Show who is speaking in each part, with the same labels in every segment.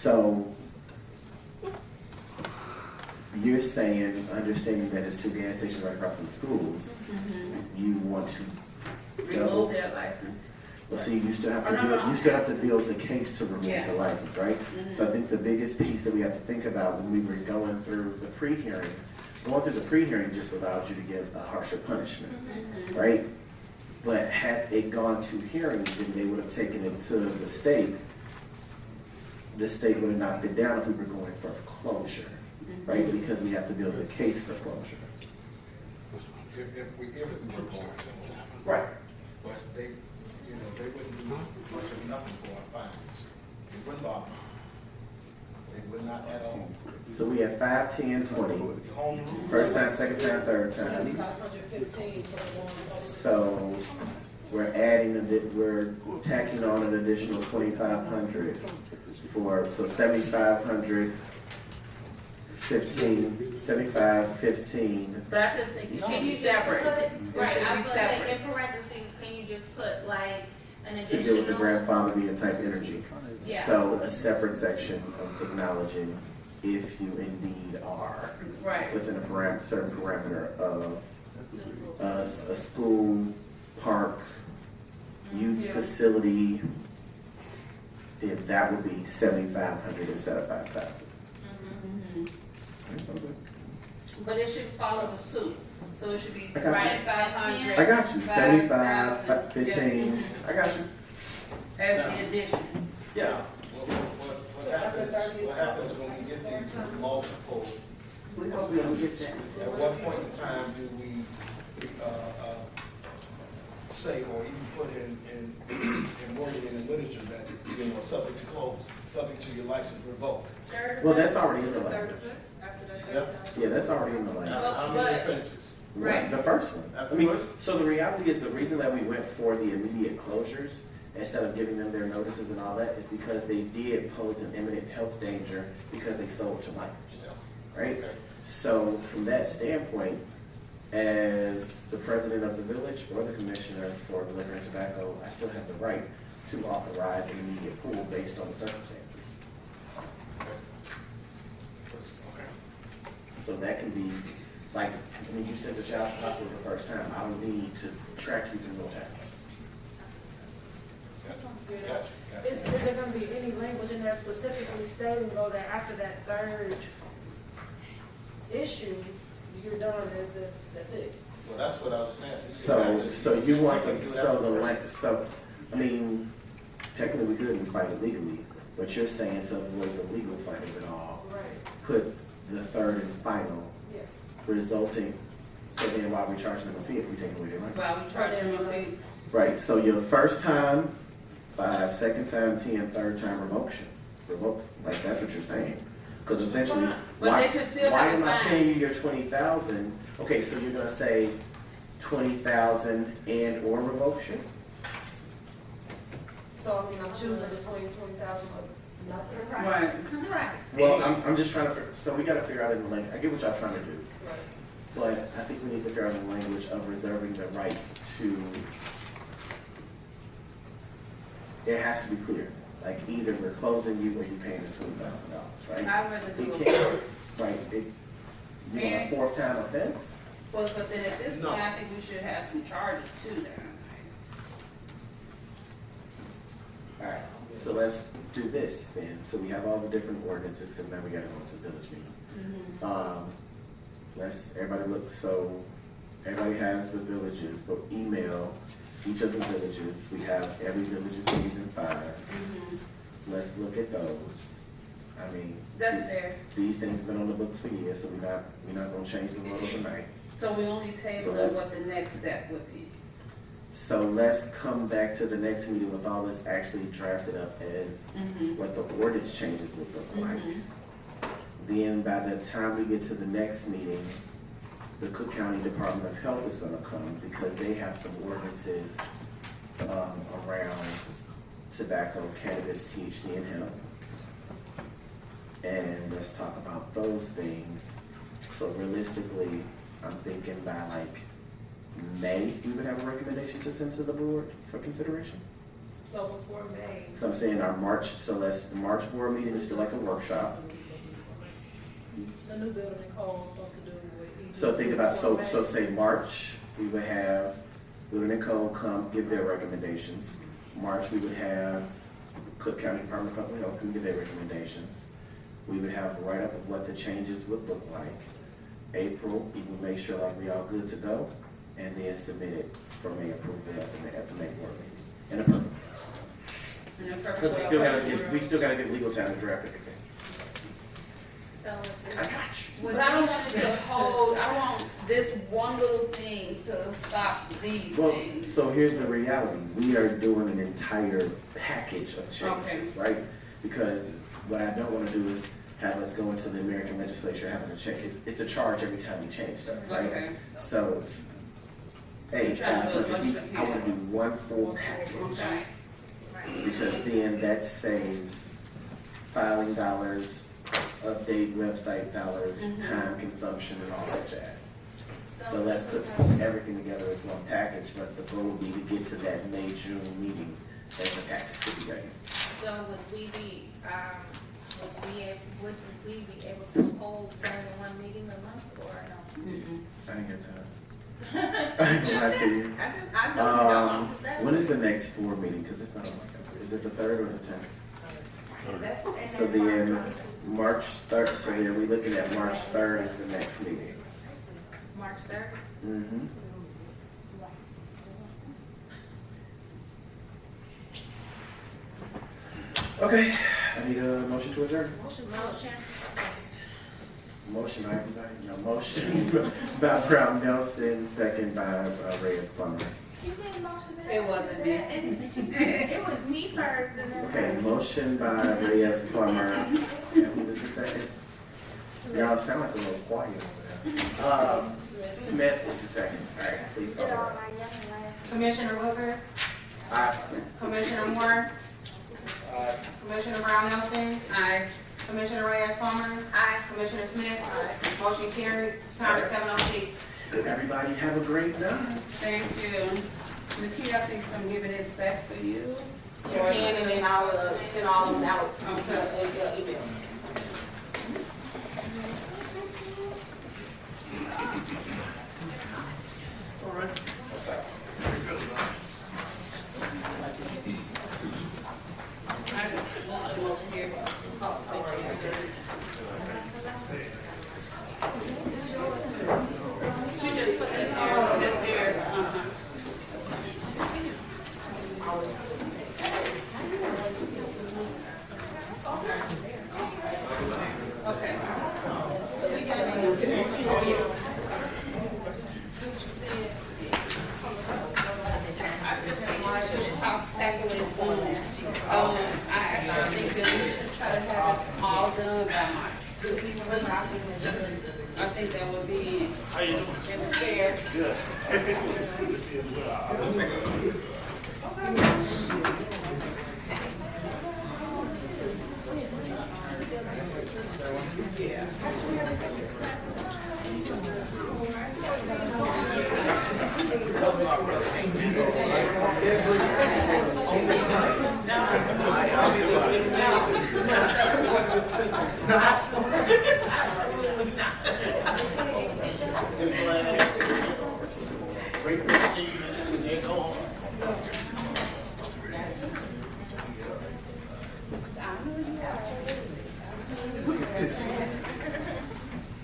Speaker 1: So you're saying, understanding that it's two gas stations right across from the schools, you want to
Speaker 2: Remove their license.
Speaker 1: well, see, you still have to
Speaker 2: Or no,
Speaker 1: build,
Speaker 2: no,
Speaker 1: you still have to build the case to remove
Speaker 2: Yeah.
Speaker 1: the license, right? So I think the biggest piece that we have to think about when we were going through the pre-hearing, going through the pre-hearing just allowed you to give a harsher punishment, right? But had it gone to hearing, then they would have taken it to the state. The state would have knocked it down if we were going for closure, right? Because we have to build a case for closure.
Speaker 3: If we were going,
Speaker 1: Right.
Speaker 3: but they, you know, they wouldn't do much of nothing for our fines. They wouldn't bother. They would not at all.
Speaker 1: So we have 5, 10, 20.
Speaker 3: Home rule.
Speaker 1: First time, second time, third time.
Speaker 4: 515 for the one.
Speaker 1: So we're adding, we're tacking on an additional 2,500 for, so 7,500, 15, 75, 15.
Speaker 2: But I just think it should
Speaker 5: Can
Speaker 2: be
Speaker 5: you just
Speaker 2: separate.
Speaker 5: put,
Speaker 2: It
Speaker 5: right,
Speaker 2: should
Speaker 5: I
Speaker 2: be
Speaker 5: was gonna say,
Speaker 2: separate.
Speaker 5: in parentheses, can you just put like an
Speaker 1: To deal with the
Speaker 5: additional?
Speaker 1: grandfather being type energy.
Speaker 5: Yeah.
Speaker 1: So a separate section of acknowledging if you indeed are
Speaker 2: Right.
Speaker 1: within a certain parameter of a school, park, youth
Speaker 2: Yeah.
Speaker 1: facility, then that would be 7,500 instead of 5,000.
Speaker 2: But it should follow the suit. So it should be
Speaker 1: I got you.
Speaker 2: right at 500.
Speaker 1: I got you, 75,
Speaker 2: 5,000.
Speaker 1: 15, I got you.
Speaker 2: As the addition.
Speaker 3: Yeah. What happens when we get these multiple,
Speaker 2: We hope we don't get that.
Speaker 3: at what point in time do we, say, or even put in wording in the literature that, you know, subject to close, subject to your license revoked?
Speaker 1: Well, that's already in the language.
Speaker 4: After that
Speaker 3: Yeah.
Speaker 4: third time.
Speaker 1: Yeah, that's already in the language.
Speaker 3: How many offenses?
Speaker 2: Right.
Speaker 1: The first one. I
Speaker 3: After
Speaker 1: mean,
Speaker 3: first?
Speaker 1: so the reality is the reason that we went for the immediate closures instead of giving them their notices and all that is because they did pose an imminent health danger because they sold to minors, right?
Speaker 3: Okay.
Speaker 1: So from that standpoint, as the president of the village or the commissioner for the liquor and tobacco, I still have the right to authorize an immediate pool based on the circumstances.
Speaker 3: Okay.
Speaker 1: So that can be, like, when you send a child to hospital the first time, I don't need to track you through no time.
Speaker 3: Gotcha.
Speaker 4: Is there gonna be any language in there specifically stating though that after that third issue, you're done, that's it?
Speaker 3: Well, that's what I was just asking.
Speaker 1: So you want
Speaker 3: can
Speaker 1: the,
Speaker 3: do
Speaker 1: so
Speaker 3: that
Speaker 1: the,
Speaker 3: first.
Speaker 1: so, I mean, technically we couldn't fight it legally, but you're saying to avoid the legal fight of it all,
Speaker 4: Right.
Speaker 1: put the third and final
Speaker 4: Yeah.
Speaker 1: resulting, so then why are we charging them a fee if we take away their money?
Speaker 2: Well, we try to repeat.
Speaker 1: Right, so your first time, 5, second time, 10, third time revocation. Revoke, like, that's what you're saying. Because essentially,
Speaker 2: But
Speaker 1: why,
Speaker 2: they should still
Speaker 1: why
Speaker 2: have
Speaker 1: am
Speaker 2: to
Speaker 1: I
Speaker 2: fine.
Speaker 1: paying you your 20,000? Okay, so you're gonna say 20,000 and or revocation?
Speaker 4: So, I mean, I'm choosing between 20,000 or nothing.
Speaker 2: Right. Right.
Speaker 1: Well, I'm just trying to, so we gotta figure out in the language, I get what y'all trying to do,
Speaker 4: Right.
Speaker 1: but I think we need to figure out in the language of reserving the right to, it has to be clear. Like, either we're closing you or you paying us $20,000, right?
Speaker 2: I'd rather do
Speaker 1: It
Speaker 2: a
Speaker 1: can't, right, you want a
Speaker 2: Mary?
Speaker 1: 4th time offense?
Speaker 2: Well, but then at this
Speaker 3: No.
Speaker 2: point, I think we should have some charges too there.
Speaker 1: Alright, so let's do this then. So we have all the different ordinances, because now we gotta go into village meeting. Everybody look, so everybody has the villages, but email each of the villages. We have every village's fees and fines. Let's look at those. I mean.
Speaker 2: That's fair.
Speaker 1: These things have been on the books for years, so we're not gonna change the world overnight.
Speaker 2: So we only table
Speaker 1: let's-
Speaker 2: what the next step would be.
Speaker 1: So let's come back to the next meeting with all this actually drafted up as what the ordinance changes would look like. Then by the time we get to the next meeting, the Cook County Department of Health is gonna come because they have some ordinances around tobacco, cannabis, THC, and hemp. And let's talk about those things. So realistically, I'm thinking by like May, we would have a recommendation to send to the board for consideration.
Speaker 4: So before May.
Speaker 1: So I'm saying our March, so that's, the March board meeting is still like a workshop.
Speaker 4: The new building and code is supposed to do with.
Speaker 1: So think about,
Speaker 4: before
Speaker 1: so
Speaker 4: May.
Speaker 1: say March, we would have Building and Code come give their recommendations. March, we would have Cook County Department of Public Health come give their recommendations. We would have a write-up of what the changes would look like. April, we would make sure like we all good to go, and then submit it for May approval at the May board meeting. In a perfect.
Speaker 2: And the purpose
Speaker 1: Because we still gotta give legal time to draft everything.
Speaker 5: So,
Speaker 1: I got you.
Speaker 2: But I don't want it to hold, I want this one little thing to stop these
Speaker 1: Well,
Speaker 2: things.
Speaker 1: so here's the reality. We are doing an entire package of
Speaker 2: Okay.
Speaker 1: changes, right? Because what I don't want to do is have us go into the American legislature having to change. It's a charge every time we change stuff, right?
Speaker 2: Okay.
Speaker 1: So, hey,
Speaker 2: Try to do as much as
Speaker 1: I want to do one full package.
Speaker 2: Okay.
Speaker 1: Because then that saves filing dollars, update website dollars,
Speaker 2: Mhm.
Speaker 1: time consumption, and all that jazz. So
Speaker 5: so,
Speaker 1: let's put everything together as one package, but the goal would be to get to that May, June meeting as a package to be ready.
Speaker 5: so would we be, would we be able to hold more than one meeting a month or no?
Speaker 2: Mm-mm.
Speaker 1: I didn't get time. I ain't gonna lie to you.
Speaker 5: I know you don't understand.
Speaker 1: When is the next board meeting? Because it's not on my calendar. Is it the 3rd or the 10th? So then, March 3rd, so then we looking at March 3rd is the next meeting.
Speaker 5: March 3rd?
Speaker 1: Mm-hmm. Okay, I need a motion to adjourn.
Speaker 5: Motion.
Speaker 1: Motion by everybody? No, motion by Brown Nelson, second by Reyes Plummer.
Speaker 5: You made a motion.
Speaker 2: It wasn't me.
Speaker 5: It was me first and then.
Speaker 1: Okay, motion by Reyes Plummer. And who was the second? Y'all sound like a little quiet over there. Smith is the second. All right, please call it.
Speaker 6: Commissioner Booker,
Speaker 1: Aye.
Speaker 6: Commissioner Moore, Commissioner Brown Nelson,
Speaker 2: Aye.
Speaker 6: Commissioner Reyes Palmer,
Speaker 5: Aye.
Speaker 6: Commissioner Smith, motion carried, time is 7:06.
Speaker 1: Everybody have a great night.
Speaker 2: Thank you. Nikki, I think I'm giving this back to you.
Speaker 6: You can, and then I'll send all of them out to email.
Speaker 2: I just want the motion here. Oh, she just put it there, that's theirs. Okay. I just think we should tackle it soon. I actually think that we should try to have it all done by March. I think that would be fair.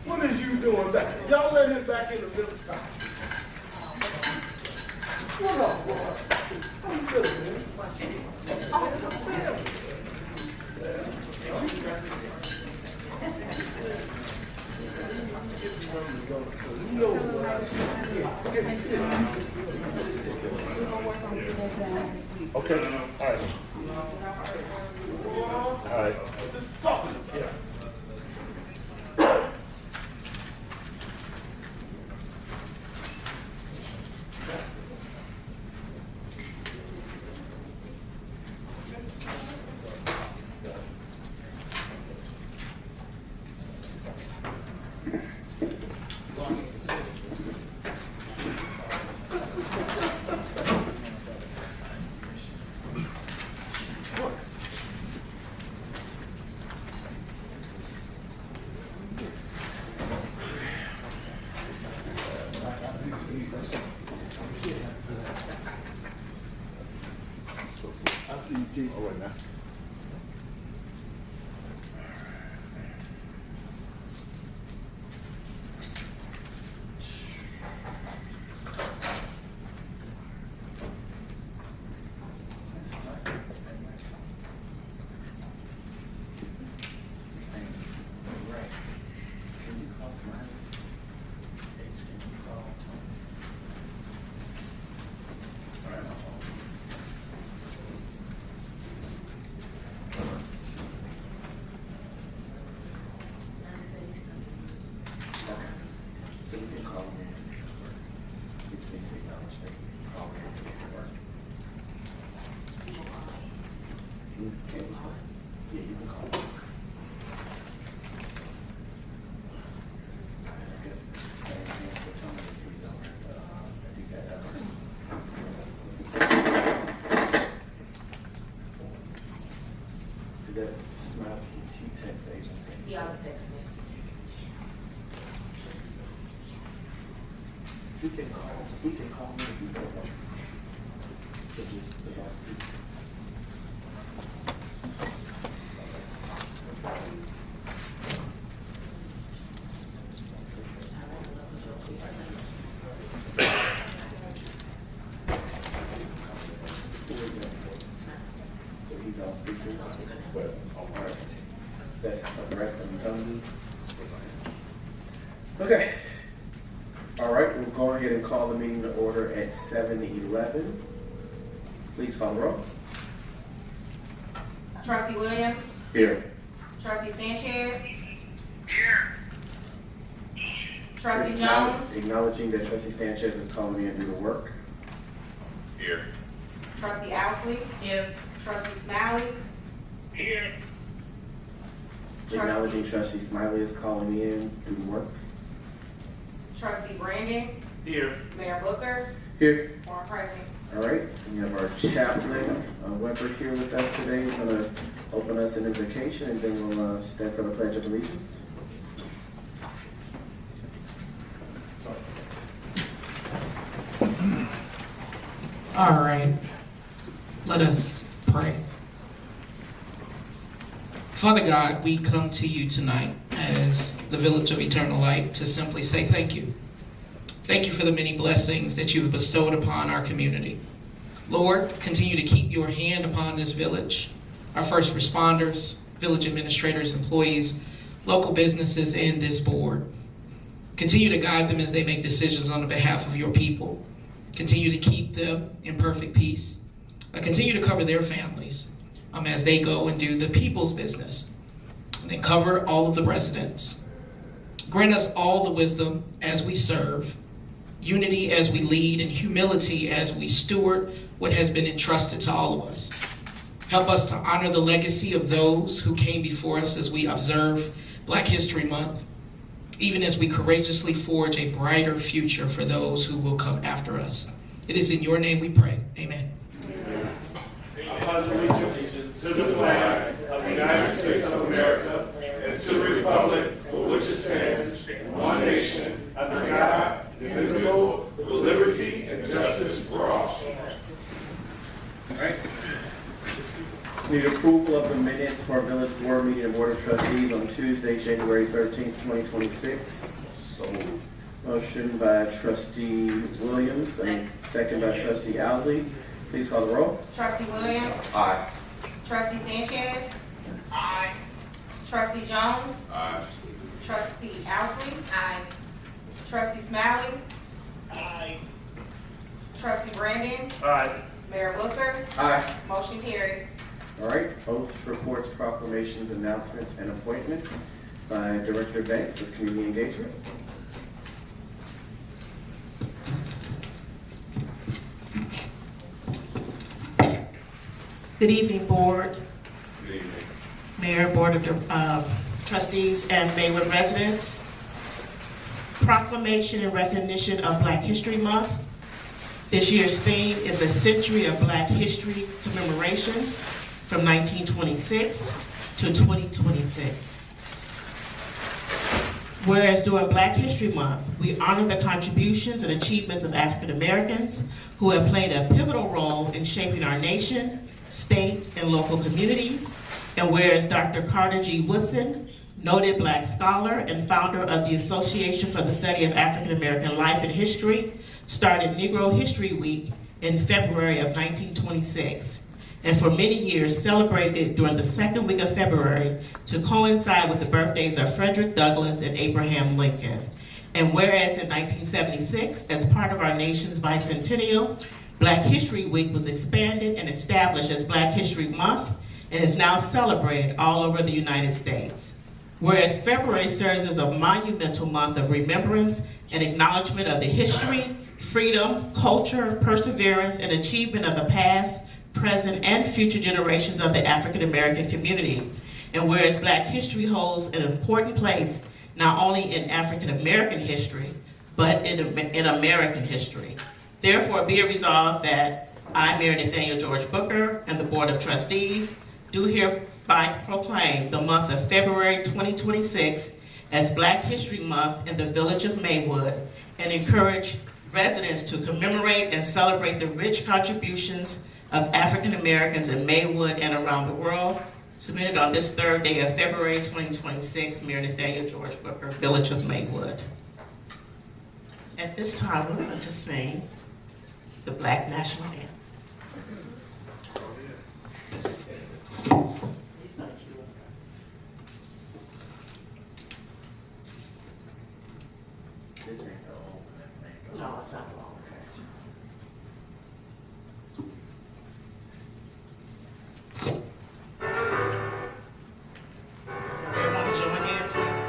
Speaker 3: What is you doing back? Y'all let him back in the middle. What up, boy? How you doing, man? You know
Speaker 7: Okay, all right. All right.
Speaker 3: Talk to him. Yeah.
Speaker 7: now.
Speaker 1: Can you call Smiley? Ace, can you call Tony? All right, my phone. Okay. So you can call me. You just need to acknowledge that you call me to get to work. Can you call? Yeah, you can call me. And I guess it's the same thing for Tony if he's over, if he's at that. Is that Smile, he texts agency?
Speaker 6: Yeah, I'll text me.
Speaker 1: He can call me if he's at work. So just, the boss. So he's on speaker, but, all right. That's correct, I'm telling you. Okay. All right, we'll go ahead and call the meeting to order at 7:11. Please call the roll.
Speaker 6: Trustee Williams,
Speaker 1: Here.
Speaker 6: trustee Sanchez. Here. Trustee Jones,
Speaker 1: Acknowledging that trustee Sanchez is calling me and do the work.
Speaker 7: Here.
Speaker 6: trustee Owsley,
Speaker 2: Here.
Speaker 6: trustee Smiley. Here.
Speaker 1: Acknowledging trustee Smiley is calling me in, do the work.
Speaker 6: Trustee Brandon,
Speaker 7: Here.
Speaker 6: Mayor Booker,
Speaker 1: Here.
Speaker 6: former president.
Speaker 1: All right, we have our chaplain, Weber, here with us today. He's gonna open us an invocation and then we'll stand for the Pledge of Allegiance.
Speaker 8: All right, let us pray. Father God, we come to you tonight as the Village of Eternal Light to simply say thank you. Thank you for the many blessings that you've bestowed upon our community. Lord, continue to keep your hand upon this village, our first responders, village administrators, employees, local businesses, and this board. Continue to guide them as they make decisions on the behalf of your people. Continue to keep them in perfect peace. Continue to cover their families as they go and do the people's business. And then cover all of the residents. Grant us all the wisdom as we serve, unity as we lead, and humility as we steward what has been entrusted to all of us. Help us to honor the legacy of those who came before us as we observe Black History Month, even as we courageously forge a brighter future for those who will come after us. It is in your name we pray. Amen.
Speaker 7: I pledge allegiance to the flag of the United States of America and to the republic for which it stands, one nation, under God, indivisible, with liberty and justice for all.
Speaker 1: All right. Need approval of the minutes for our village board meeting and board of trustees on Tuesday, January 13th, 2026. So motion by trustee Williams and second by trustee Owsley. Please call the roll.
Speaker 6: Trustee Williams,
Speaker 1: Aye.
Speaker 6: trustee Sanchez. Aye. Trustee Jones,
Speaker 7: Aye.
Speaker 6: trustee Owsley,
Speaker 2: Aye.
Speaker 6: trustee Smiley. Aye. Trustee Brandon,
Speaker 7: Aye.
Speaker 6: Mayor Booker,
Speaker 1: Aye.
Speaker 6: motion carries.
Speaker 1: All right, oaths, reports, proclamations, announcements, and appointments by Director Banks of Community Engagement.
Speaker 9: Good evening, Board,
Speaker 7: Good evening.
Speaker 9: Mayor, Board of Trustees, and Maywood residents. Proclamation and recognition of Black History Month. This year's theme is a century of Black history commemorations from 1926 to 2026. Whereas during Black History Month, we honor the contributions and achievements of African Americans who have played a pivotal role in shaping our nation, state, and local communities. And whereas Dr. Carter G. Woodson, noted Black scholar and founder of the Association for the Study of African American Life and History, started Negro History Week in February of 1926, and for many years celebrated it during the second week of February to coincide with the birthdays of Frederick Douglass and Abraham Lincoln. And whereas in 1976, as part of our nation's bicentennial, Black History Week was expanded and established as Black History Month and is now celebrated all over the United States. Whereas February serves as a monumental month of remembrance and acknowledgement of the history, freedom, culture, perseverance, and achievement of the past, present, and future generations of the African American community. And whereas Black history holds an important place not only in African American history, but in American history. Therefore, be it resolved that I, Mayor Nathaniel George Booker, and the Board of Trustees do hereby proclaim the month of February 2026 as Black History Month in the village of Maywood, and encourage residents to commemorate and celebrate the rich contributions of African Americans in Maywood and around the world. Submitted on this third day of February 2026, Mayor Nathaniel George Booker, Village of Maywood. At this time, we're going to sing the Black National Anthem.
Speaker 1: This ain't the whole thing.
Speaker 9: No, it's not long. Everyone join in, please.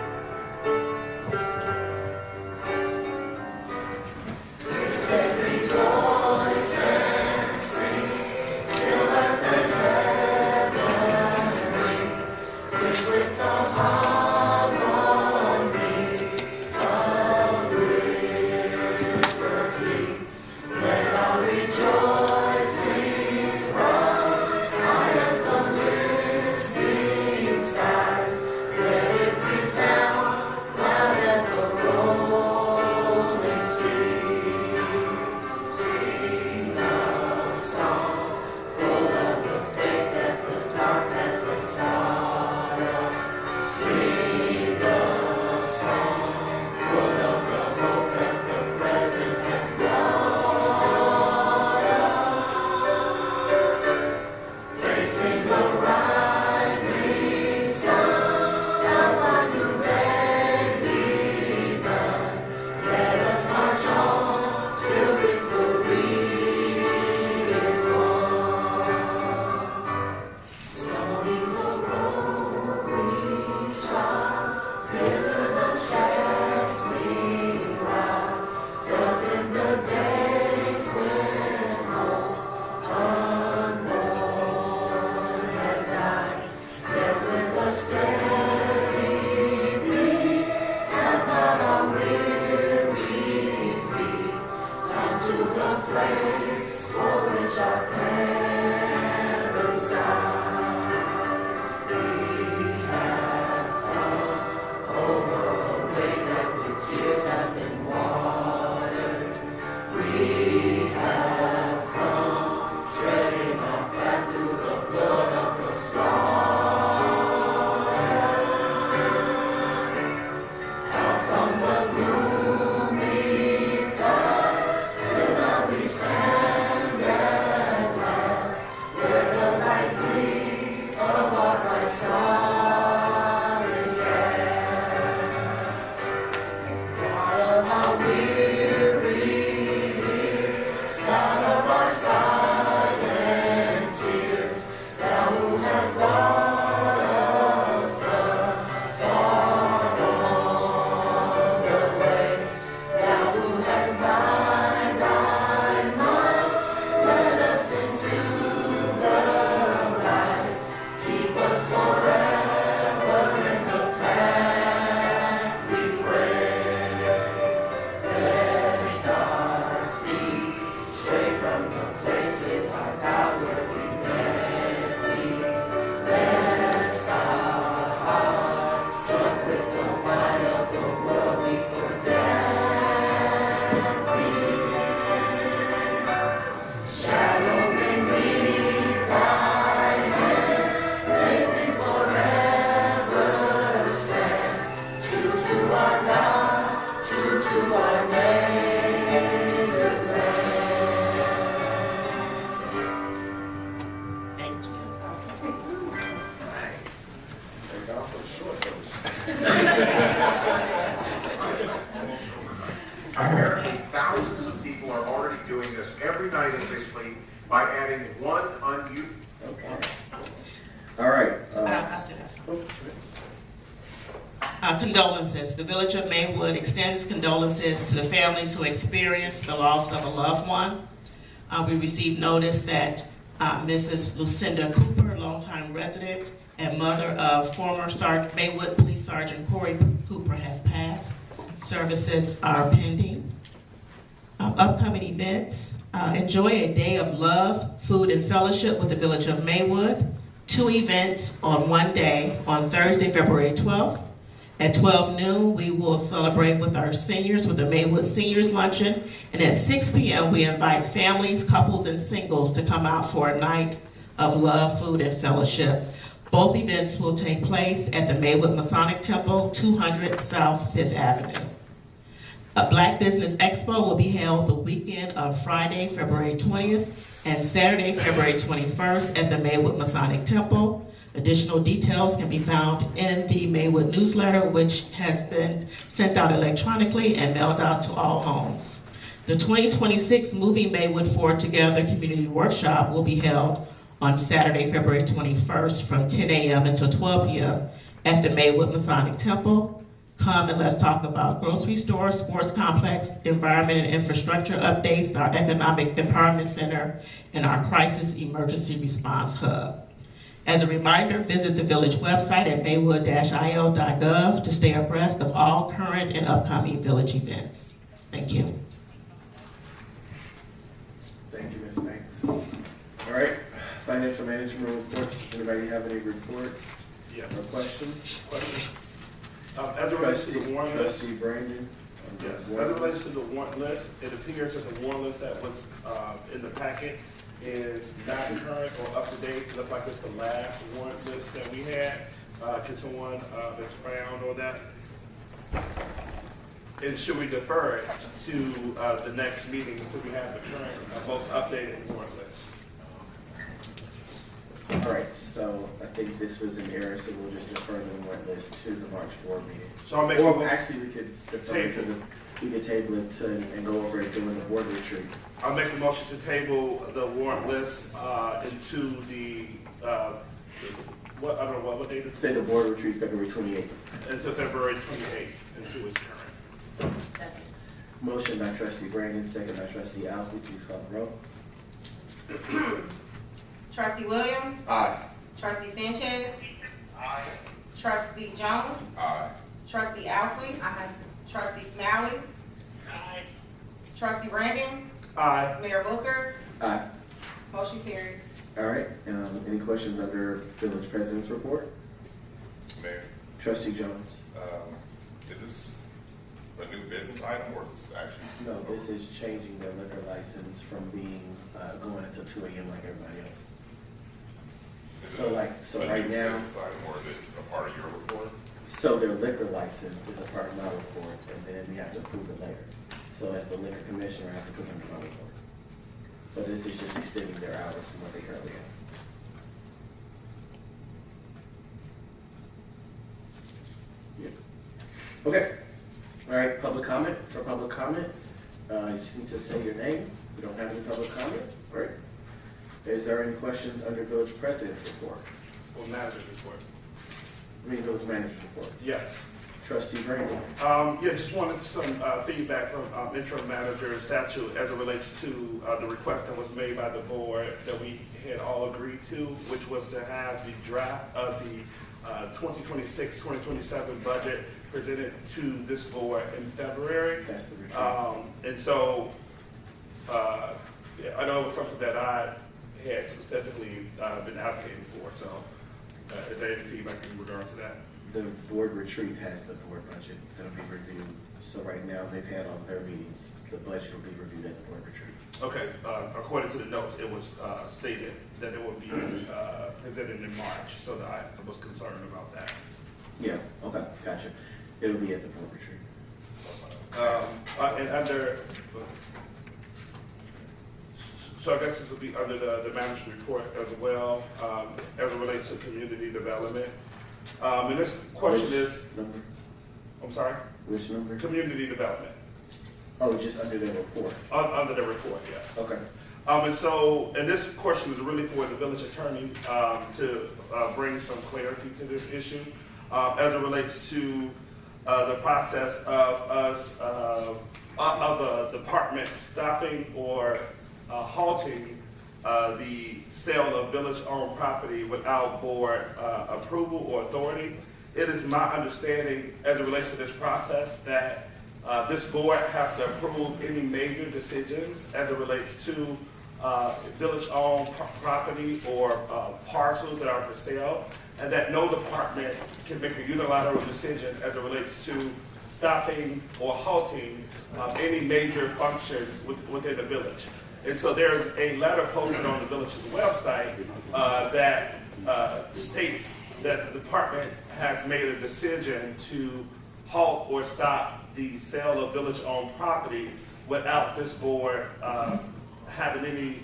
Speaker 10: Sing
Speaker 9: Condolences. The Village of Maywood extends condolences to the families who experienced the loss of a loved one. We received notice that Mrs. Lucinda Cooper, longtime resident and mother of former Maywood Police Sergeant Corey Cooper, has passed. Services are pending. Upcoming events. Enjoy a day of love, food, and fellowship with the Village of Maywood. 2 events on one day, on Thursday, February 12th. At 12 noon, we will celebrate with our seniors with the Maywood Seniors Luncheon. And at 6 p.m., we invite families, couples, and singles to come out for a night of love, food, and fellowship. Both events will take place at the Maywood Masonic Temple, 200 South 5th Avenue. A Black Business Expo will be held the weekend of Friday, February 20th, and Saturday, February 21st at the Maywood Masonic Temple. Additional details can be found in the Maywood newsletter, which has been sent out electronically and mailed out to all homes. The 2026 Moving Maywood Forward Together Community Workshop will be held on Saturday, February 21st from 10 a.m. until 12 p.m. at the Maywood Masonic Temple. Come and let's talk about grocery store, sports complex, environment and infrastructure updates, our Economic Empowerment Center, and our Crisis Emergency Response Hub. As a reminder, visit the village website at maywood-il.gov to stay abreast of all current and upcoming village events. Thank you.
Speaker 1: Thank you, Ms. Banks. All right, financial management reports. Anybody have any report
Speaker 7: Yes.
Speaker 1: or questions?
Speaker 7: As it relates to the warrant list,
Speaker 1: Trustee Brandon.
Speaker 7: yes, as it relates to the warrant list, it appears that the warrant list that was in the packet is not current or up to date. It looks like it's the last warrant list that we had. Can someone expound on that? And should we defer it to the next meeting until we have the current, most updated warrant list?
Speaker 1: All right, so I think this was an error, so we'll just defer the warrant list to the March board meeting.
Speaker 7: So I'll make
Speaker 1: Or actually, we could defer it to
Speaker 7: Table.
Speaker 1: we could table it and go over it during the board retreat.
Speaker 7: I'll make a motion to table the warrant list into the, what, I don't know, what date is it?
Speaker 1: Say the board retreat February 28th.
Speaker 7: Until February 28th, into its current.
Speaker 1: Motion by Trustee Brandon, second by Trustee Owsley. Please call the roll.
Speaker 6: Trustee Williams?
Speaker 7: Aye.
Speaker 6: Trustee Sanchez?
Speaker 3: Aye.
Speaker 6: Trustee Jones?
Speaker 7: Aye.
Speaker 6: Trustee Owsley?
Speaker 5: Aye.
Speaker 6: Trustee Smalley?
Speaker 3: Aye.
Speaker 6: Trustee Brandon?
Speaker 7: Aye.
Speaker 6: Mayor Booker?
Speaker 1: Aye.
Speaker 6: Motion carried.
Speaker 1: All right, any questions under village president's report?
Speaker 10: Mayor,
Speaker 1: Trustee Jones.
Speaker 10: is this a new business item or is this actually?
Speaker 1: No, this is changing their liquor license from being, going until 2 a.m. like everybody else.
Speaker 10: Is
Speaker 1: So
Speaker 10: it
Speaker 1: like, so
Speaker 10: a
Speaker 1: right
Speaker 10: new
Speaker 1: now,
Speaker 10: business item or is it a part of your report?
Speaker 1: so their liquor license is a part of my report, and then we have to approve it later. So as the liquor commissioner, I have to put them in my report. But this is just extending their hours from what they currently have. Yeah. Okay. All right, public comment. For public comment, you just need to say your name. We don't have any public comment, right? Is there any questions under village president's report?
Speaker 7: Or manager's report?
Speaker 1: I mean, village manager's report.
Speaker 7: Yes.
Speaker 1: Trustee Brandon.
Speaker 7: Yeah, just wanted some feedback from interim manager Satchel as it relates to the request that was made by the board that we had all agreed to, which was to have the draft of the 2026-2027 budget presented to this board in February.
Speaker 1: That's the retreat.
Speaker 7: And so, yeah, I know it was something that I had specifically been advocating for, so is there any feedback in regards to that?
Speaker 1: The board retreat has the board budget that'll be reviewed. So right now, they've had all their meetings. The budget will be reviewed at the board retreat.
Speaker 7: Okay, according to the notes, it was stated that it would be presented in March, so that I was concerned about that.
Speaker 1: Yeah, okay, gotcha. It'll be at the board retreat.
Speaker 7: And under, so I guess this would be under the management report as well, as it relates to community development. And this question
Speaker 1: Which
Speaker 7: is,
Speaker 1: number?
Speaker 7: I'm sorry,
Speaker 1: Which number?
Speaker 7: community development,
Speaker 1: Oh, just under their report.
Speaker 7: under the report, yes.
Speaker 1: Okay.
Speaker 7: And this question is really for the village attorney to bring some clarity to this issue as it relates to the process of us, of the department stopping or halting the sale of village-owned property without board approval or authority. It is my understanding as it relates to this process that this board has to approve any major decisions as it relates to village-owned property or parcels that are for sale, and that no department can make a unilateral decision as it relates to stopping or halting any major functions within the village. And so there's a letter posted on the village's website that states that the department has made a decision to halt or stop the sale of village-owned property without this board having any,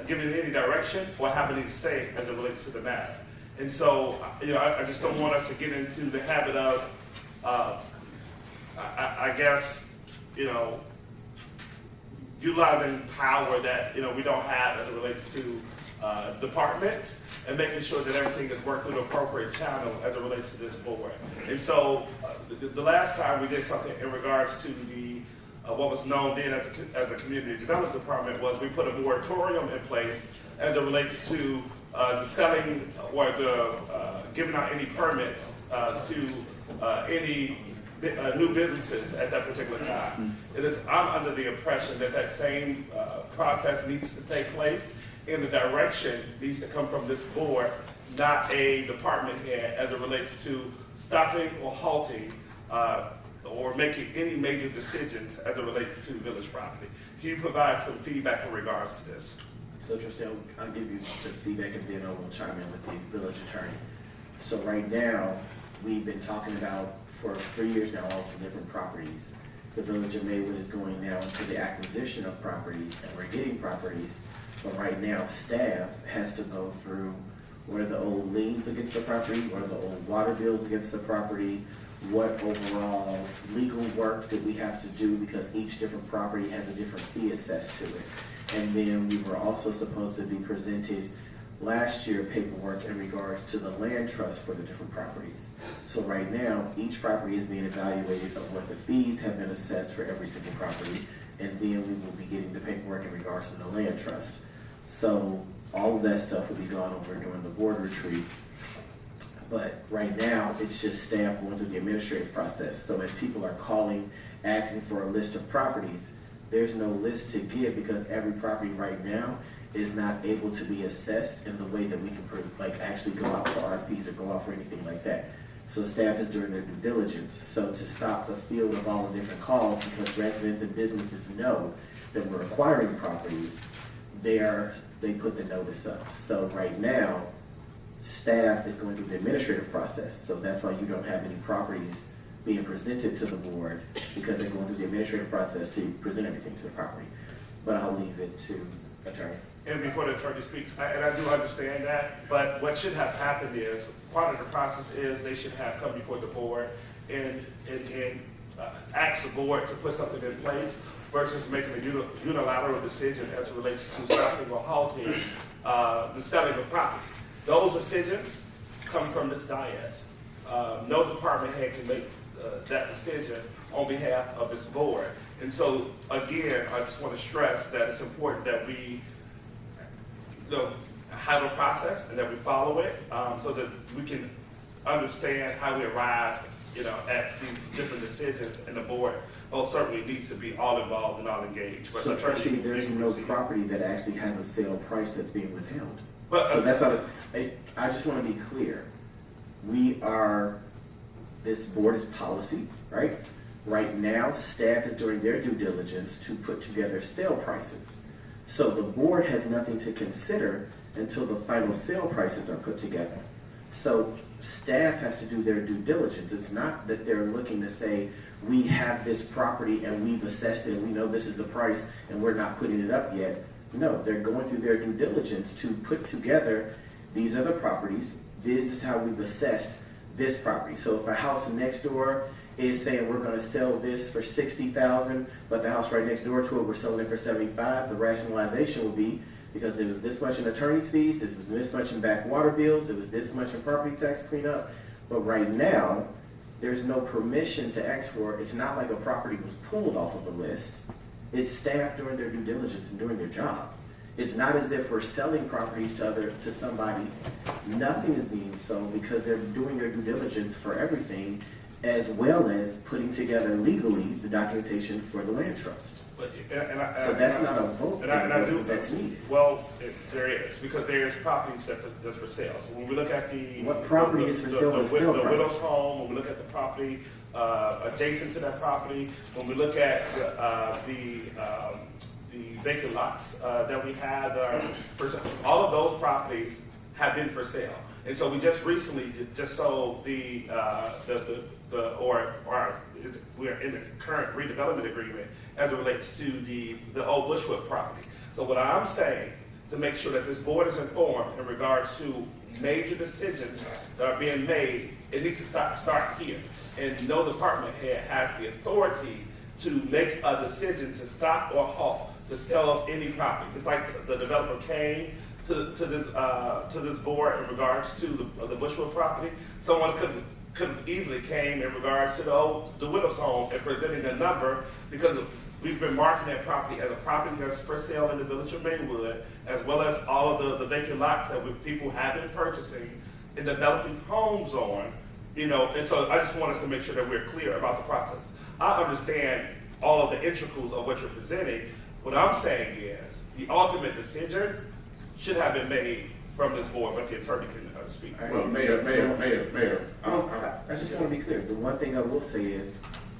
Speaker 7: giving any direction or having any say as it relates to the matter. And so, I just don't want us to get into the habit of, I guess, utilizing power that, we don't have as it relates to departments, and making sure that everything is worked through the appropriate channel as it relates to this board. And so the last time we did something in regards to the what was known then as the Community Development Department was we put a moratorium in place as it relates to the selling or the giving out any permits to any new businesses at that particular time. I'm under the impression that that same process needs to take place, and the direction needs to come from this board, not a department head, as it relates to stopping or halting or making any major decisions as it relates to village property. Can you provide some feedback in regards to this?
Speaker 1: So Tristan, I'll give you the feedback and then I will chime in with the village attorney. So right now, we've been talking about for 3 years now all the different properties. The village of Maywood is going now into the acquisition of properties, and we're getting properties. But right now, staff has to go through what are the old liens against the property, what are the old water bills against the property, what overall legal work that we have to do because each different property has a different fee assessed to it. And then we were also supposed to be presented last year paperwork in regards to the land trust for the different properties. So right now, each property is being evaluated of what the fees have been assessed for every single property, and then we will be getting the paperwork in regards to the land trust. So all of that stuff will be gone over during the board retreat. But right now, it's just staff going through the administrative process. So as people are calling, asking for a list of properties, there's no list to give because every property right now is not able to be assessed in the way that we can actually go out for RFPs or go out for anything like that. So staff is doing their due diligence. So to stop the field of all the different calls, because residents and businesses know that we're acquiring properties, they put the notice up. So right now, staff is going through the administrative process. So that's why you don't have any properties being presented to the board, because they're going through the administrative process to present everything to the property. But I'll leave it to attorney.
Speaker 7: And before the attorney speaks, and I do understand that, but what should have happened is, part of the process is they should have come before the board and ask the board to put something in place versus making a unilateral decision as it relates to stopping or halting the selling of property. Those decisions come from this dais. No department head can make that decision on behalf of this board. And so, again, I just want to stress that it's important that we have a process and that we follow it so that we can understand how we arrive at these different decisions, and the board most certainly needs to be all involved and all engaged. But
Speaker 1: so trustee, there's no property that actually has a sale price that's being withheld.
Speaker 7: But,
Speaker 1: so that's not, I just want to be clear. This board is policy, right? Right now, staff is doing their due diligence to put together sale prices. So the board has nothing to consider until the final sale prices are put together. So staff has to do their due diligence. It's not that they're looking to say, we have this property and we've assessed it and we know this is the price and we're not putting it up yet. No, they're going through their due diligence to put together, these are the properties, this is how we've assessed this property. So if a house next door is saying we're gonna sell this for 60,000, but the house right next door to it, we're selling it for 75, the rationalization will be because there was this much in attorney's fees, this was this much in back water bills, there was this much in property tax cleanup. But right now, there's no permission to ask for it. It's not like a property was pulled off of a list. It's staff doing their due diligence and doing their job. It's not as if we're selling properties to somebody. Nothing is being sold because they're doing their due diligence for everything, as well as putting together legally the documentation for the land trust.
Speaker 7: But,
Speaker 1: So that's not a vote
Speaker 7: and I do,
Speaker 1: that's needed.
Speaker 7: well, there is, because there is properties that's for sale. So when we look at the.
Speaker 1: What property is for sale?
Speaker 7: The
Speaker 1: The sale price.
Speaker 7: widow's home, when we look at the property, adjacent to that property, when we look at the vacant lots, that we have, that are for sale, all of those properties have been for sale. And so we just recently just sold we're in the current redevelopment agreement as it relates to the old Bushwood property. So what I'm saying, to make sure that this board is informed in regards to major decisions that are being made, it needs to start here. And no department head has the authority to make a decision to stop or halt the sale of any property. It's like the developer came to this board in regards to the Bushwood property. Someone could easily came in regards to the widow's home and presenting a number, because we've been marking that property as a property that's for sale in the village of Maywood, as well as all of the vacant lots that people have been purchasing and developing homes on, and so I just want us to make sure that we're clear about the process. I understand all of the intricacies of what you're presenting. What I'm saying is the ultimate decision should have been made from this board, but the attorney can speak.
Speaker 10: Well, Mayor.
Speaker 1: I just want to be clear. The one thing I will say is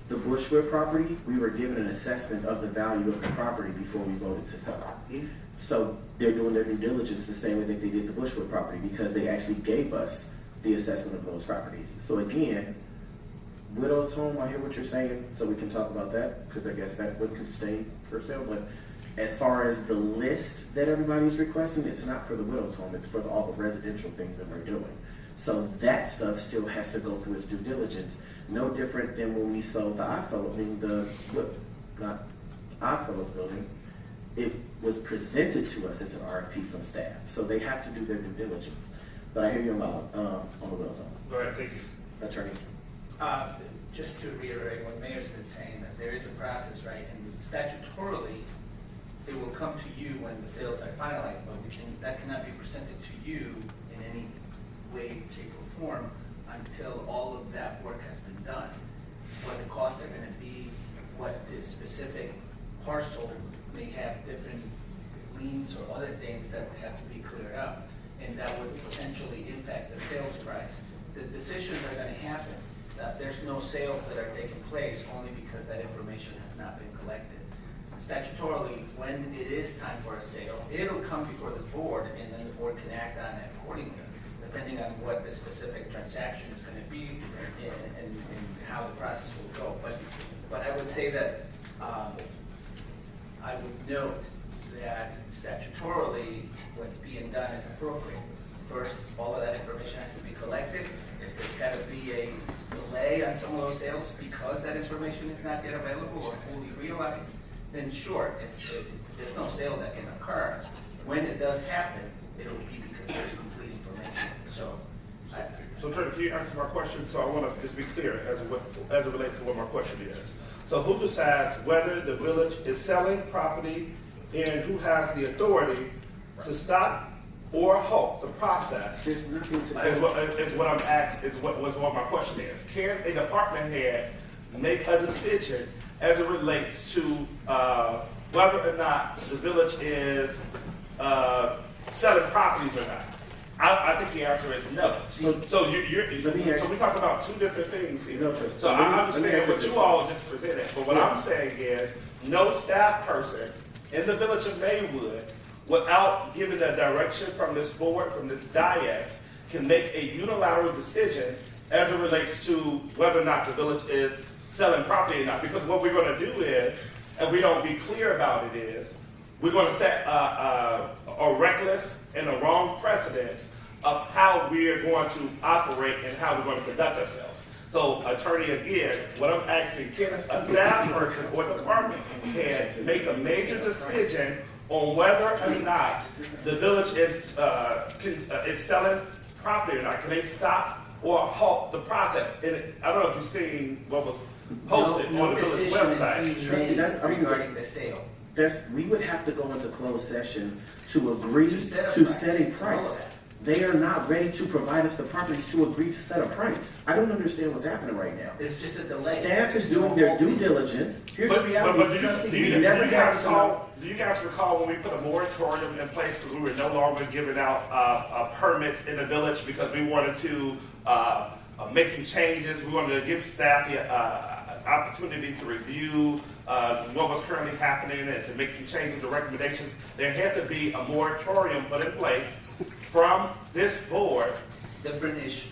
Speaker 1: the Bushwood property, we were given an assessment of the value of the property before we voted to sell it. So they're doing their due diligence the same way that they did the Bushwood property, because they actually gave us the assessment of those properties. So again, widow's home, I hear what you're saying, so we can talk about that, because I guess that would stay for sale. But as far as the list that everybody's requesting, it's not for the widow's home, it's for all the residential things that we're doing. So that stuff still has to go through its due diligence. No different than when we sold the Oddfellows building. It was presented to us as an RFP from staff, so they have to do their due diligence. But I hear you on the widow's home.
Speaker 7: All right, thank you.
Speaker 1: Attorney.
Speaker 11: Just to reiterate what Mayor's been saying, that there is a process, right? And statutorily, it will come to you when the sales are finalized, but that cannot be presented to you in any way, shape, or form until all of that work has been done. What the costs are going to be, what the specific parcel may have different liens or other things that have to be cleared up, and that would potentially impact the sales price. The decisions are going to happen. There's no sales that are taking place only because that information has not been collected. Statutorily, when it is time for a sale, it'll come before the board, and then the board can act on it accordingly, depending on what the specific transaction is going to be and how the process will go. But I would say that I would note that statutorily, what's being done is appropriate. First, all of that information has to be collected. If there's got to be a delay on some of those sales because that information is not yet available or fully realized, then sure, there's no sale that can occur. When it does happen, it'll be because there's complete information. So
Speaker 7: Attorney, can you answer my question? So I want to just be clear as it relates to what my question is. So who decides whether the village is selling property, and who has the authority to stop or halt the process?
Speaker 1: There's nothing to
Speaker 7: Is what I'm asked, is what my question is. Can a department head make a decision as it relates to whether or not the village is selling properties or not? I think the answer is no. So we talk about two different things here.
Speaker 1: No,
Speaker 7: So I understand what you all just presented, but what I'm saying is no staff person in the village of Maywood, without giving a direction from this board, from this dais, can make a unilateral decision as it relates to whether or not the village is selling property or not. Because what we're going to do is, and we don't be clear about it, is we're going to set a reckless and a wrong precedent of how we are going to operate and how we're going to conduct ourselves. So, attorney, again, what I'm asking, can a staff person or department head make a major decision on whether or not the village is selling property or not? Can they stop or halt the process? And I don't know if you've seen what was posted on the village
Speaker 11: decision
Speaker 7: website.
Speaker 11: is
Speaker 1: Trustee,
Speaker 11: being
Speaker 1: that's-
Speaker 11: made regarding the sale.
Speaker 1: We would have to go into closed session to agree
Speaker 11: To set a
Speaker 1: to
Speaker 11: price.
Speaker 1: set a
Speaker 11: All
Speaker 1: price.
Speaker 11: of that.
Speaker 1: They are not ready to provide us the properties to agree to set a price. I don't understand what's happening right now.
Speaker 11: It's just a delay.
Speaker 1: Staff is
Speaker 11: There's no
Speaker 1: doing their
Speaker 11: holding.
Speaker 1: due diligence. Here's the
Speaker 7: But
Speaker 1: reality, trustee, we never got to know.
Speaker 7: do you guys recall when we put a moratorium in place because we were no longer giving out permits in the village because we wanted to make some changes? We wanted to give staff the opportunity to review what was currently happening and to make some changes or recommendations. There had to be a moratorium put in place from this board.
Speaker 11: Different issue.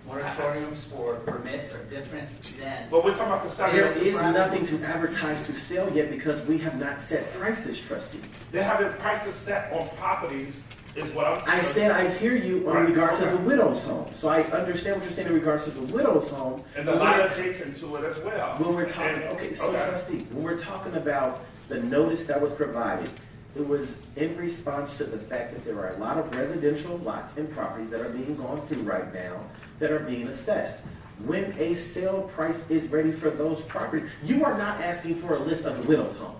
Speaker 11: Moratoriums for permits are different than.
Speaker 7: But we're talking about the
Speaker 1: There
Speaker 7: sale.
Speaker 1: is nothing to advertise to sell yet because we have not set prices, trustee.
Speaker 7: They haven't prices set on properties is what I'm saying.
Speaker 1: I said I hear you in
Speaker 7: Right,
Speaker 1: regards to
Speaker 7: okay.
Speaker 1: the widow's home. So I understand what you're saying in regards to the widow's home.
Speaker 7: And the lot adjacent to it as well.
Speaker 1: When we're talking, okay, so trustee, when we're talking about the notice that was provided, it was in response to the fact that there are a lot of residential lots and properties that are being gone through right now that are being assessed. When a sale price is ready for those properties, you are not asking for a list of the widow's home.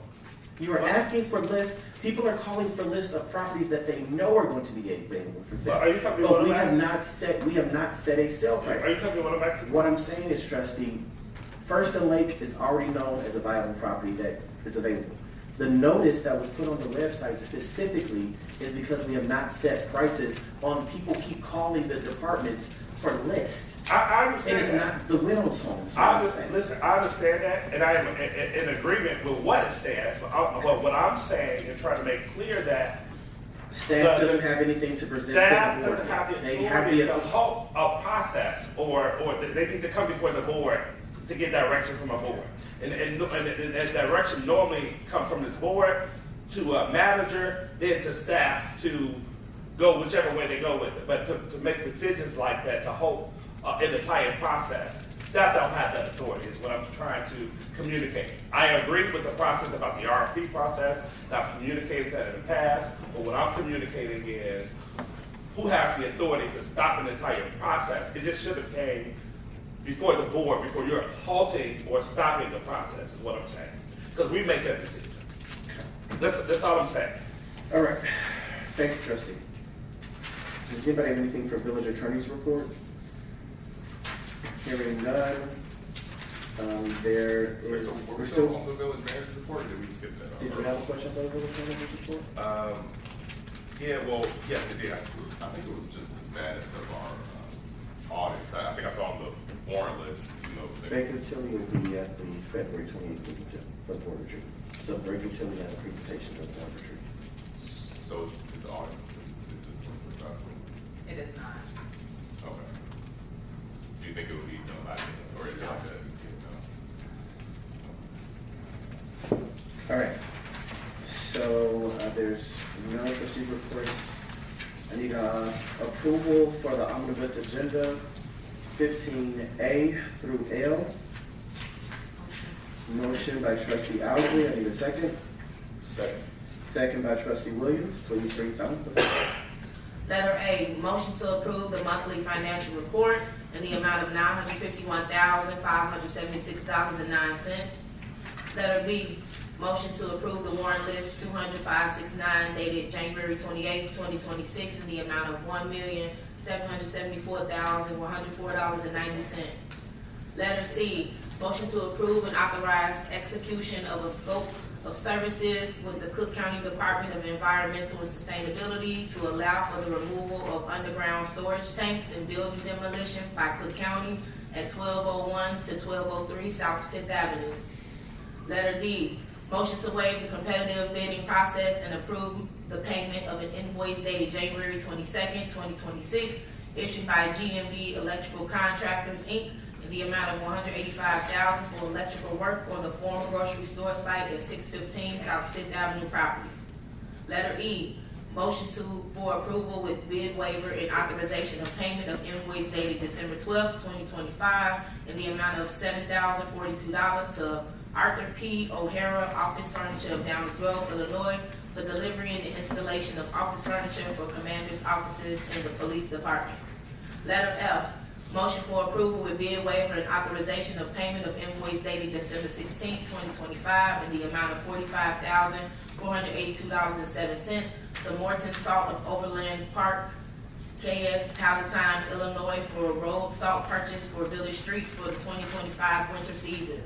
Speaker 1: You are asking for lists, people are calling for lists of properties that they know are going to be available for
Speaker 7: So
Speaker 1: sale.
Speaker 7: are you telling me
Speaker 1: But
Speaker 7: what
Speaker 1: we
Speaker 7: I'm
Speaker 1: have
Speaker 7: asking?
Speaker 1: not set a sale
Speaker 7: Are
Speaker 1: price.
Speaker 7: you telling me what I'm asking?
Speaker 1: What I'm saying is, trustee, First and Lake is already known as a viable property that is available. The notice that was put on the website specifically is because we have not set prices on, people keep calling the departments for lists.
Speaker 7: I
Speaker 1: And
Speaker 7: understand
Speaker 1: it's
Speaker 7: that.
Speaker 1: not the widow's home, is what
Speaker 7: I
Speaker 1: I'm saying.
Speaker 7: listen, I understand that, and I am in agreement with what it says, but what I'm saying and trying to make clear that
Speaker 1: Staff
Speaker 7: the-
Speaker 1: doesn't have anything to present
Speaker 7: staff
Speaker 1: to the board.
Speaker 7: doesn't have the
Speaker 1: They have
Speaker 7: authority
Speaker 1: the,
Speaker 7: to halt a process, or they need to come before the board to get direction from a board. And that direction normally comes from this board to a manager, then to staff to go whichever way they go with it. But to make decisions like that, to halt an entire process, staff don't have that authority, is what I'm trying to communicate. I agree with the process about the RFP process, and I've communicated that in the past, but what I'm communicating is who has the authority to stop an entire process. It just should have came before the board, before you're halting or stopping the process, is what I'm saying. Because we make that decision. That's all I'm saying.
Speaker 1: all right. Thank you, trustee. Does anybody have anything for village attorney's report? Hearing none. There is,
Speaker 10: We're
Speaker 1: we're
Speaker 10: still
Speaker 1: still,
Speaker 10: on the village manager's report, or did we skip that?
Speaker 1: did you have a question for the village manager's report?
Speaker 10: Yeah, well, yes, it did. I think it was just the status of our audits. I think I saw on the warrant list,
Speaker 1: Baker Tilly will be at the February 28th meeting for the board retreat. So Baker Tilly has a presentation for the board retreat.
Speaker 10: So is the audit.
Speaker 5: It is not.
Speaker 10: Okay. Do you think it would be done by then, or is it like that?
Speaker 1: All right. So there's no trustee reports. I need approval for the omnibus agenda 15A through L. Motion by trustee Owsley. I need a second.
Speaker 10: Second.
Speaker 1: Second by trustee Williams. Please read the omnibus.
Speaker 12: Letter A, motion to approve the monthly financial report in the amount of $951,576.09. Letter B, motion to approve the warrant list 200-569 dated January 28th, 2026 in the amount of $1,774,104.90. Letter C, motion to approve and authorize execution of a scope of services with the Cook County Department of Environmental and Sustainability to allow for the removal of underground storage tanks and building demolition by Cook County at 1201 to 1203 South Fifth Avenue. Letter D, motion to waive the competitive bidding process and approve the payment of an invoice dated January 22nd, 2026, issued by GMB Electrical Contractors, Inc., in the amount of $185,000 for electrical work on the former grocery store site at 615 South Fifth Avenue property. Letter E, Motion for approval with bid waiver and authorization of payment of invoice dated December 12th, 2025 in the amount of $7,042 to Arthur P. O'Hara Office Furniture of Downers Grove, Illinois, for delivery and the installation of office furniture for commanders' offices in the police department. Letter F, motion for approval with bid waiver and authorization of payment of invoice dated December 16th, 2025 in the amount of $45,482.07 to Morton Salt of Overland Park, KS Palatine, Illinois, for road salt purchase for village streets for the 2025 winter season.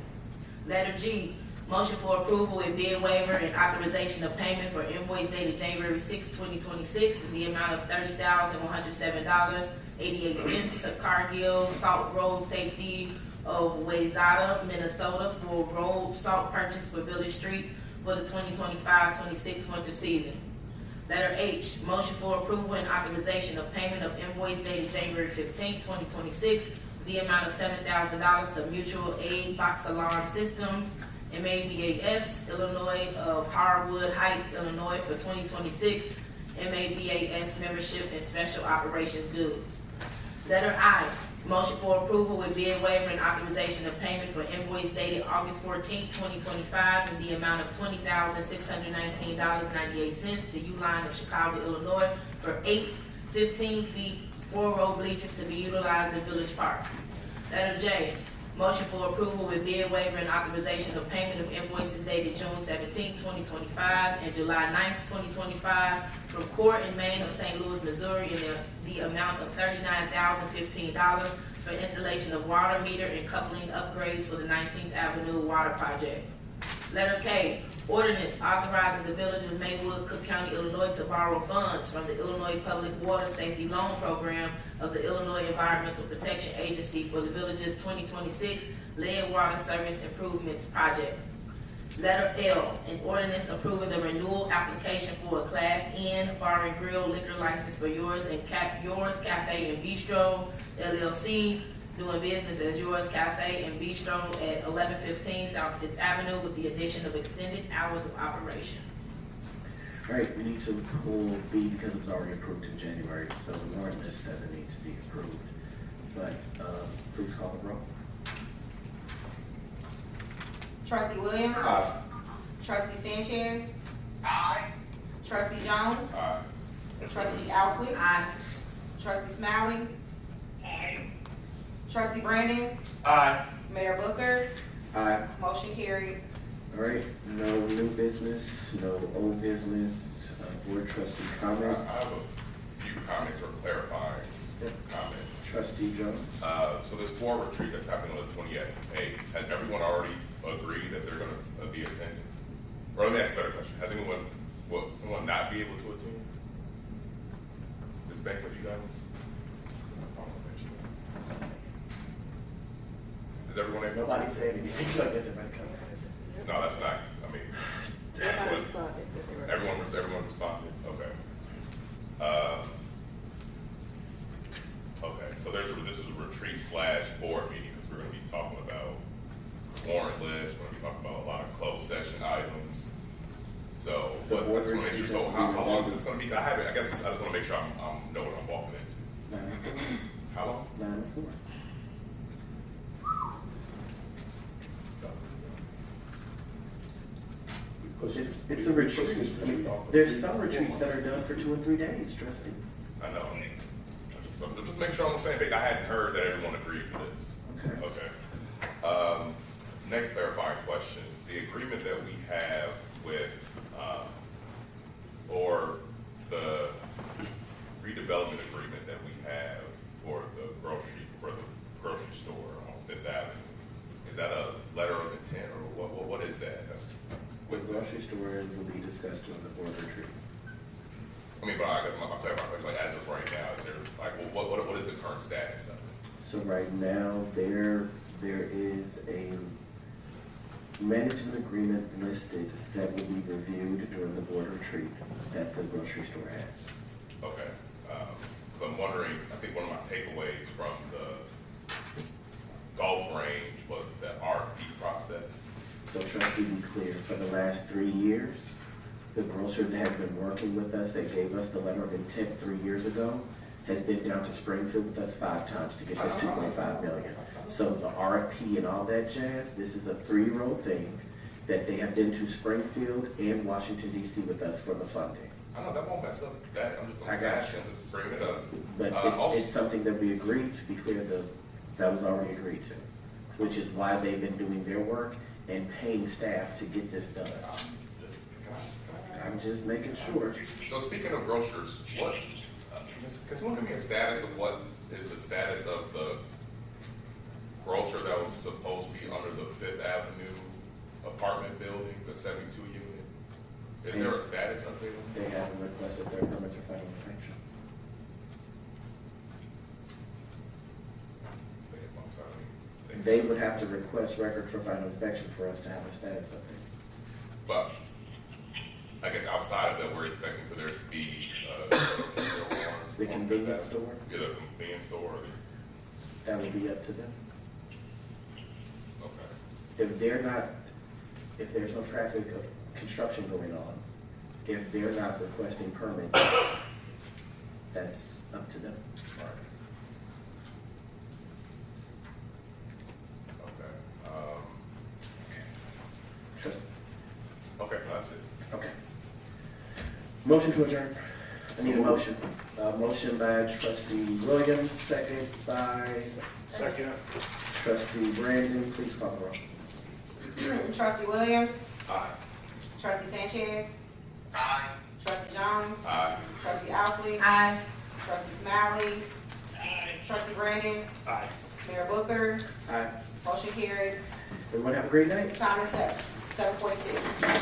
Speaker 12: Letter G, motion for approval with bid waiver and authorization of payment for invoice dated January 6, 2026 in the amount of $30,107.88 to Cargill Salt Road Safety of Wayzata, Minnesota, for road salt purchase for village streets for the 2025-26 winter season. Letter H, motion for approval and authorization of payment of invoice dated January 15, 2026, the amount of $7,000 to Mutual Aid Box Alarm Systems, MABAS, Illinois, of Harwood Heights, Illinois, for 2026 MABAS membership and special operations dues. Letter I, motion for approval with bid waiver and authorization of payment for invoice dated August 14, 2025 in the amount of $20,619.98 to U-Line of Chicago, Illinois, for 8 15-feet 4-row bleachers to be utilized in village parks. Letter J, motion for approval with bid waiver and authorization of payment of invoices dated June 17, 2025 and July 9, 2025 from Court and Main of St. Louis, Missouri in the amount of $39,015 for installation of water meter and coupling upgrades for the 19th Avenue Water Project. Letter K, ordinance authorizing the village of Maywood, Cook County, Illinois to borrow funds from the Illinois Public Water Safety Loan Program of the Illinois Environmental Protection Agency for the village's 2026 lead water service improvements projects. Letter L, an ordinance approving the renewal application for a Class N bar and grill liquor license for Yours Cafe and Bistro, LLC, doing business as Yours Cafe and Bistro at 1115 South Fifth Avenue with the addition of extended hours of operation.
Speaker 1: All right, we need to pull B because it was already approved in January, so the warrant list doesn't need to be approved. But please call the roll.
Speaker 6: Trustee Williams?
Speaker 10: Aye.
Speaker 6: Trustee Sanchez?
Speaker 3: Aye.
Speaker 6: Trustee Jones?
Speaker 10: Aye.
Speaker 6: Trustee Owsley?
Speaker 12: Aye.
Speaker 6: Trustee Smiley?
Speaker 3: Aye.
Speaker 6: Trustee Brandon?
Speaker 3: Aye.
Speaker 6: Mayor Booker?
Speaker 1: Aye.
Speaker 6: Motion carried.
Speaker 1: All right, no new business, no old business, board trustee
Speaker 10: I
Speaker 1: comments.
Speaker 10: have a few comments or clarifying comments.
Speaker 1: Trustee Jones?
Speaker 10: So this board retreat that's happening on the 28th, hey, has everyone already agreed that they're gonna be attending? Or let me ask a better question, has anyone, will someone not be able to attend? Ms. Banks, have you done? Is everyone able?
Speaker 1: Nobody said anything, so I guess everybody come.
Speaker 10: No, that's not, I mean, that's what, everyone responded, okay. Okay, so this is a retreat / board meeting, because we're gonna be talking about warrant lists, we're gonna be talking about a lot of closed session items. So,
Speaker 1: The
Speaker 10: but I
Speaker 1: board
Speaker 10: just wanna make
Speaker 1: retreat
Speaker 10: sure, so
Speaker 1: has to
Speaker 10: how
Speaker 1: be
Speaker 10: long
Speaker 1: resolved.
Speaker 10: is this gonna be? I guess I just wanna make sure I know what I'm walking into.
Speaker 1: 9:04.
Speaker 10: How long?
Speaker 1: 9:04. It's a retreat. I mean, there's some retreats that are done for 2 or 3 days, trustee.
Speaker 10: I know. I'm just making sure I'm on the same page. I hadn't heard that everyone agreed to this.
Speaker 1: Okay.
Speaker 10: Okay. Next clarifying question. The agreement that we have with, or the redevelopment agreement that we have for the grocery store on Fifth Avenue, is that a letter of intent or what is that? That's
Speaker 1: The grocery store will be discussed during the board retreat.
Speaker 10: I mean, but I guess my clarifying question, like as of right now, is there like what is the current status of it?
Speaker 1: So right now, there is a management agreement listed that will be reviewed during the board retreat that the grocery store has.
Speaker 10: Okay, so I'm wondering, I think one of my takeaways from the golf range was the RFP process.
Speaker 1: So trustee, be clear, for the last 3 years, the grocer that has been working with us, that gave us the letter of intent 3 years ago, has been down to Springfield with us 5 times to get this 2.5 million. So the RFP and all that jazz, this is a 3-year-old thing that they have been to Springfield and Washington DC with us for the funding.
Speaker 10: I know, that won't mess up that, I'm just
Speaker 1: I got
Speaker 10: asking, just bring it up.
Speaker 1: But it's something that we agreed, to be clear, that was already agreed to, which is why they've been doing their work and paying staff to get this done. I'm just making sure.
Speaker 10: So speaking of grocers, what, can someone give me a status of what is the status of the grocer that was supposed to be under the 5th Avenue apartment building, the 72 unit? Is there a status update on that?
Speaker 1: They haven't requested their permits or final inspection. They would have to request record for final inspection for us to have a status update.
Speaker 10: But I guess outside of that, we're expecting for there to be
Speaker 1: The convenience store,
Speaker 10: Yeah, the convenience store.
Speaker 1: that would be up to them.
Speaker 10: Okay.
Speaker 1: If there's no traffic of construction going on, if they're not requesting permits, that's up to them. Trust me.
Speaker 10: Okay, that's it.
Speaker 1: Okay. Motion to adjourn. I need a motion. Motion by trustee Williams, second by
Speaker 3: Second.
Speaker 1: trustee Brandon. Please call the roll.
Speaker 6: Trustee Williams,
Speaker 10: Aye.
Speaker 6: trustee Sanchez. Aye. Trustee Jones,
Speaker 10: Aye.
Speaker 6: trustee Ousley,
Speaker 12: Aye.
Speaker 6: trustee Smiley. Aye. Trustee Brandon,
Speaker 3: Aye.
Speaker 6: Mayor Booker,
Speaker 1: Aye.
Speaker 6: motion carried.
Speaker 1: Everyone have a great night.
Speaker 6: Time is 7:46.